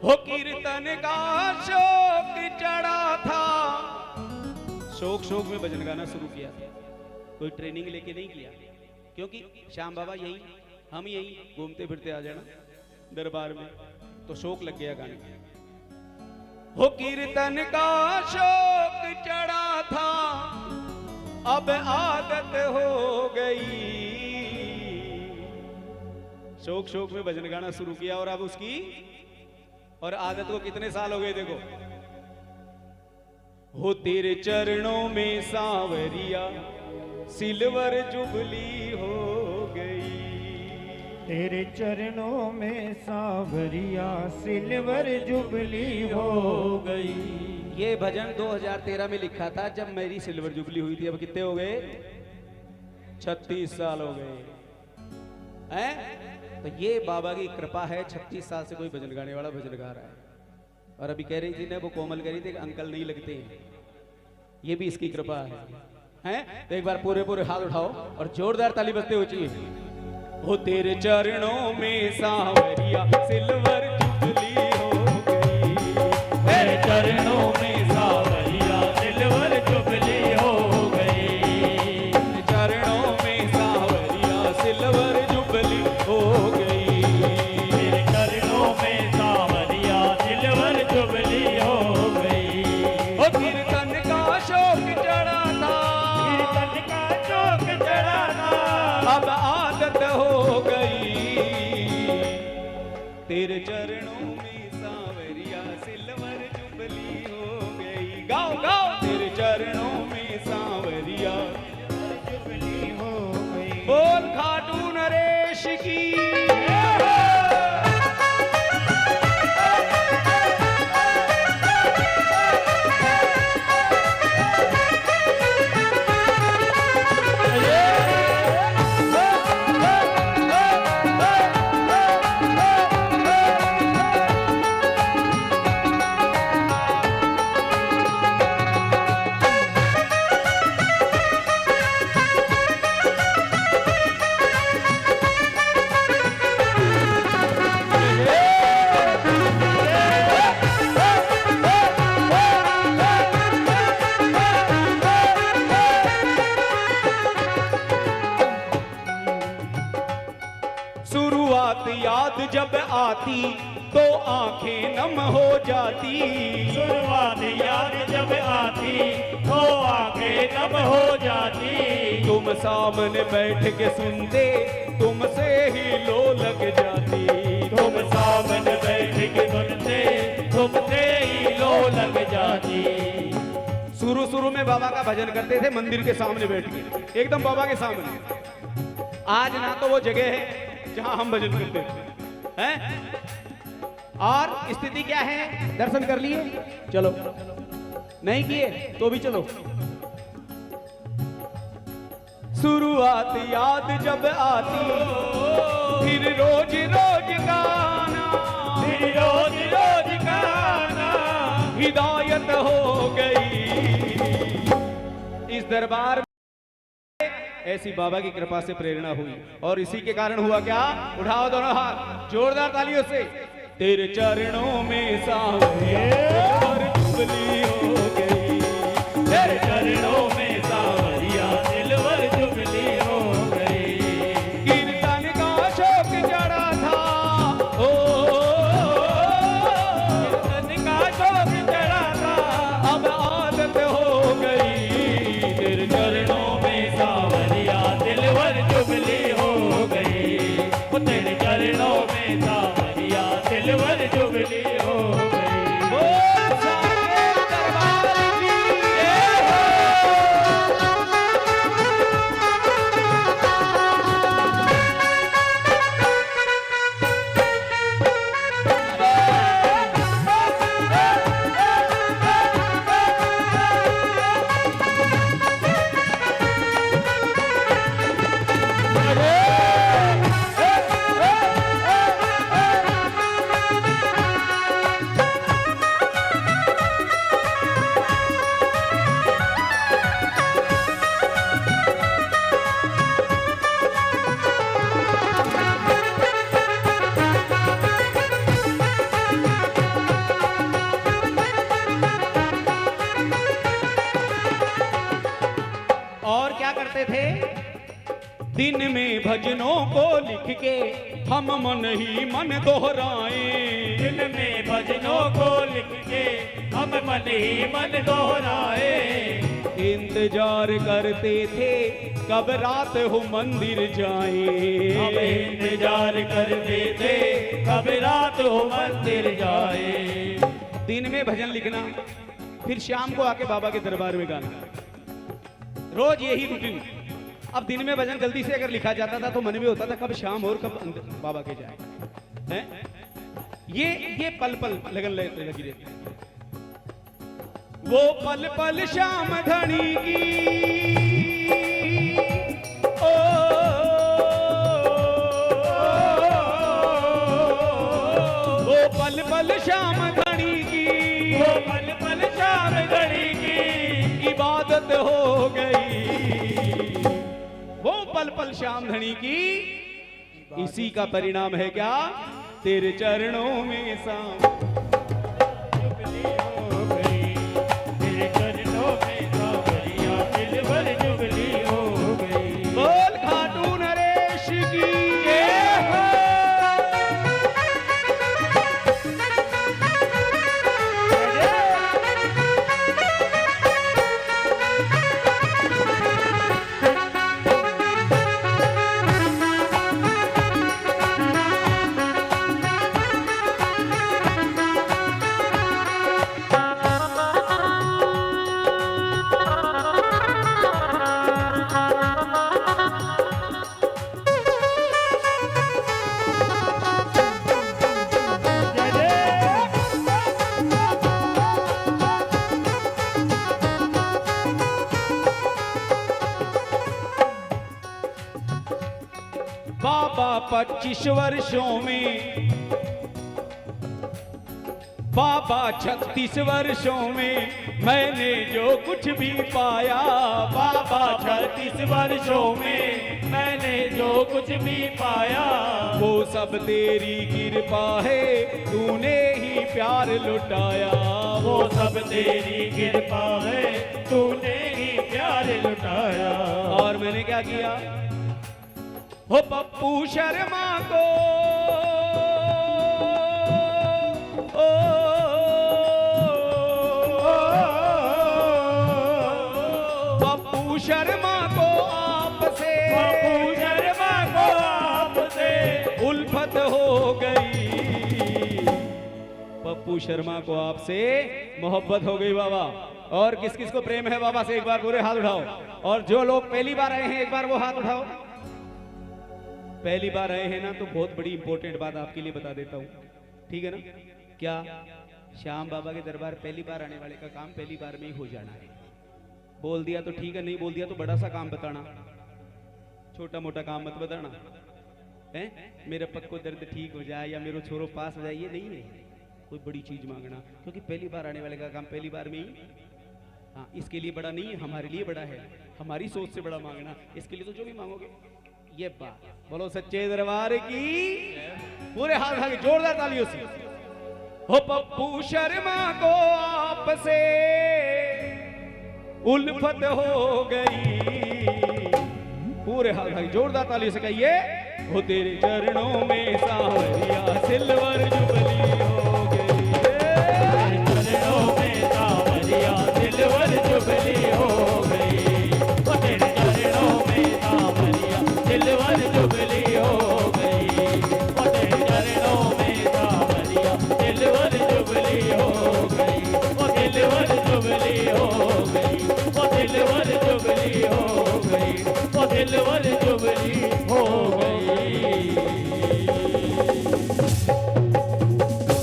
हो कीर्तन का शौक चढ़ा था। शौक शौक में भजन गाना शुरू किया, कोई ट्रेनिंग लेके नहीं किया, क्योंकि श्याम बाबा यही, हम यही घूमते फिरते आ जाना दरबार में, तो शौक लग गया गाने। हो कीर्तन का शौक चढ़ा था, अब आदत हो गई। शौक शौक में भजन गाना शुरू किया और अब उसकी और आदत को कितने साल हो गए देखो। हो तेरे चरणों में सांवरिया सिल्वर जुबली हो गई। तेरे चरणों में सांवरिया सिल्वर जुबली हो गई। ये भजन 2013 में लिखा था जब मेरी सिल्वर जुबली हुई थी। अब कितने हो गए? 36 साल हो गए हैं। तो ये बाबा की कृपा है, 36 साल से कोई भजन गाने वाला भजन गा रहा है। और अभी कह रही थी ना, वो कोमल कह रही थी कि अंकल नहीं लगते हैं, ये भी इसकी कृपा है हैं? तो एक बार पूरे पूरे हाथ उठाओ और जोरदार ताली बजते हो चाहिए। हो तेरे चरणों में सांवरिया सिल्वर जुबली हो गई। तेरे चरणों में सांवरिया सिल्वर जुबली हो गई। चरणों में सांवरिया सिल्वर जुबली हो गई। तेरे चरणों में सांवरिया सिल्वर जुबली हो गई। ओ कीर्तन का शौक चढ़ा था, कीर्तन का शौक चढ़ा था, अब आदत हो गई। तेरे चरणों में सांवरिया सिल्वर जुबली हो गई। गाओ गाओ। तेरे चरणों में सांवरिया जुबली हो गई। बोल खाटू नरेश की। शुरुआत याद जब आती तो आंखें नम हो जाती। शुरुआत याद जब आती तो आंखें नम हो जाती। तुम सामने बैठ के सुनते तुमसे ही लो लग जाती। तुम सामने बैठ के सुनते तुमसे ही लो लग जाती। शुरू में बाबा का भजन करते थे मंदिर के सामने बैठ के, एकदम बाबा के सामने। आज ना तो वो जगह है जहां हम भजन करते हैं। और स्थिति क्या है? दर्शन कर लिए, चलो, नहीं किए तो भी चलो। शुरुआत याद जब आती फिर रोज रोज गाना, फिर रोज रोज गाना, हिदायत हो गई। इस दरबार में ऐसी बाबा की कृपा से प्रेरणा हुई और इसी के कारण हुआ क्या? उठाओ दोनों हाथ जोरदार तालियों से। तेरे चरणों में सांवरिया जुबली हो गई। तेरे चरणों में सांवरिया सिल्वर जुबली हो गई। कीर्तन का शौक चढ़ा था, ओ कीर्तन का शौक चढ़ा था, अब आदत हो गई। तेरे चरणों में सांवरिया सिल्वर जुबली हो गई। तेरे चरणों में सांवरिया सिल्वर जुबली हो गई। ओ सारे दरबार की दिन में भजनों को लिख के हम मन ही मन दोहराएं। दिन में भजनों को लिख के हम मन ही मन दोहराए। इंतजार करते थे कब रात हो मंदिर जाएं। हम इंतजार करते थे कब रात हो मंदिर जाए। दिन में भजन लिखना, फिर शाम को आके बाबा के दरबार में गाना, रोज यही रूटीन। अब दिन में भजन जल्दी से अगर लिखा जाता था तो मन में होता था कब शाम और कब बाबा के जाए हैं? ये पल पल लगन लगी रहती। वो पल पल शाम घड़ी की, ओ वो पल पल शाम घड़ी की, वो पल पल शाम घड़ी की इबादत हो गई। वो पल पल शाम घड़ी की, इसी का परिणाम है क्या? तेरे चरणों में शाम बाबा 25 वर्षों में, बाबा 36 वर्षों में मैंने जो कुछ भी पाया। बाबा 36 वर्षों में मैंने जो कुछ भी पाया। वो सब तेरी कृपा है, तूने ही प्यार लुटाया। वो सब तेरी कृपा है, तूने ही प्यार लुटाया। और मैंने क्या किया? हो पप्पू शर्मा को, पप्पू शर्मा को आपसे, पप्पू शर्मा को आपसे उल्फत हो गई। पप्पू शर्मा को आपसे मोहब्बत हो गई बाबा। और किस किस को प्रेम है बाबा से? एक बार पूरे हाथ उठाओ। और जो लोग पहली बार आए हैं एक बार वो हाथ उठाओ। पहली बार आए हैं ना, तो बहुत बड़ी इंपॉर्टेंट बात आपके लिए बता देता हूँ, ठीक है ना? क्या? श्याम बाबा के दरबार पहली बार आने वाले का काम पहली बार में ही हो जाना है। बोल दिया तो ठीक है, नहीं बोल दिया तो बड़ा सा काम बताना, छोटा मोटा काम मत बताना है। मेरे पग को दर्द ठीक हो जाए या मेरे छोरो पास हो जाए, ये नहीं है कोई बड़ी चीज मांगना, क्योंकि पहली बार आने वाले का काम पहली बार में ही। हाँ, इसके लिए बड़ा नहीं है, हमारे लिए बड़ा है, हमारी सोच से बड़ा मांगना। इसके लिए तो जो भी मांगोगे ये बात। बोलो सच्चे दरबार की, पूरे हाथ उठा के जोरदार तालियों से। हो पप्पू शर्मा को आपसे उल्फत हो गई। पूरे हाथ उठा के जोरदार तालियों से कहिए, हो तेरे चरणों में सांवरिया सिल्वर जुबली हो गई। चरणों में सांवरिया सिल्वर जुबली हो गई। तेरे चरणों में सांवरिया सिल्वर जुबली हो गई। तेरे चरणों में सांवरिया सिल्वर जुबली हो गई। सिल्वर जुबली हो गई। सिल्वर जुबली हो गई। सिल्वर